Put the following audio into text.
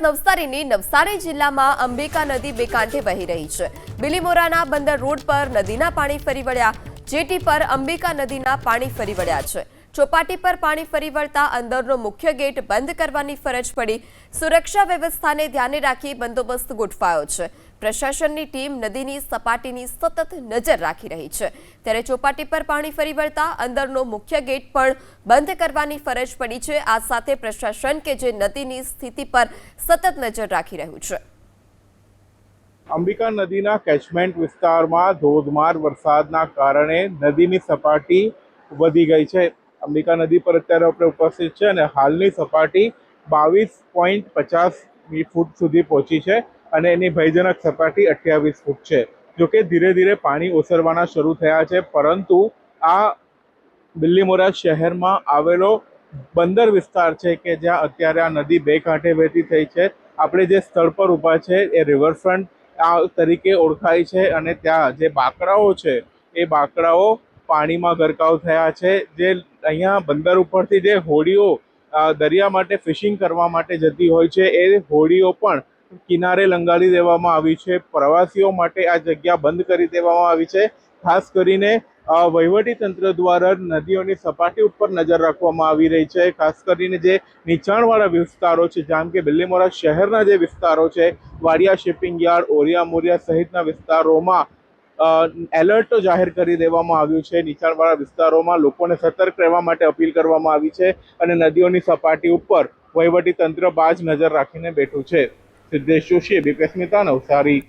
નવસારીની નવસારી જિલ્લામાં અંબિકા નદી બે કાંઠે વહી રહી છે। બિલીમોરાના બંદર રોડ પર નદીના પાણી ફરી વળ્યા। જેટી પર અંબિકા નદીના પાણી ફરી વળ્યા છે। ચોપાટી પર પાણી ફરી વળતા અંદરનો મુખ્ય ગેટ બંધ કરવાની ફરજ પડી। સુરક્ષા વ્યવસ્થાને ધ્યાને રાખી બંદોબસ્ત ગોઠવાયો છે। પ્રશાસનની ટીમ નદીની સપાટીની સતત નજર રાખી રહી છે। ત્યારે ચોપાટી પર પાણી ફરી વળતા અંદરનો મુખ્ય ગેટ પણ બંધ કરવાની ફરજ પડી છે। આ સાથે પ્રશાસન કે જે નદીની સ્થિતિ પર સતત નજર રાખી રહ્યું છે। અંબિકા નદીના કેચમેન્ટ વિસ્તારમાં ધોધમાર વરસાદના કારણે નદીની સપાટી વધી ગઈ છે। અંબિકા નદી પર અત્યારે આપણે ઉપસ્થિત છે અને હાલની સપાટી 22.50 ફૂટ સુધી પહોંચી છે અને એની ભયજનક સપાટી 28 ફૂટ છે। જોકે ધીરે ધીરે પાણી ઓસરવાના શરૂ થયા છે, પરંતુ આ બિલીમોરા શહેરમાં આવેલો બંદર વિસ્તાર છે કે જ્યાં અત્યારે આ નદી બે કાંઠે વહેતી થઈ છે। આપણે જે સ્થળ પર ઊભા છે એ રિવરફ્રન્ટ તરીકે ઓળખાય છે અને ત્યાં જે બાકડાઓ છે એ બાકડાઓ પાણીમાં ગરકાવ થયા છે। જે અહીંયા બંદર ઉપરથી જે હોડીઓ દરિયા માટે ફિશિંગ કરવા માટે જતી હોય છે એ હોડીઓ પણ કિનારે લંગાડી દેવામાં આવી છે। પ્રવાસીઓ માટે આ જગ્યા બંધ કરી દેવામાં આવી છે। ખાસ કરીને વહીવટી તંત્ર દ્વારા નદીઓની સપાટી ઉપર નજર રાખવામાં આવી રહી છે। ખાસ કરીને જે નીચાણવાળા વિસ્તારો છે, જેમ કે બિલીમોરા શહેરના જે વિસ્તારો છે, વાડિયા શિપિંગ યાર્ડ, ઓરિયા મોરિયા સહિતના વિસ્તારોમાં એલર્ટ જાહેર કરી દેવામાં આવ્યું છે। નીચાણવાળા વિસ્તારોમાં લોકોને સતર્ક રહેવા માટે અપીલ કરવામાં આવી છે અને નદીઓની સપાટી ઉપર વહીવટી તંત્ર બાજ નજર રાખીને બેઠું છે। સિદ્ધેશ જોશી, એબીપી અસ્મિતા, નવસારી।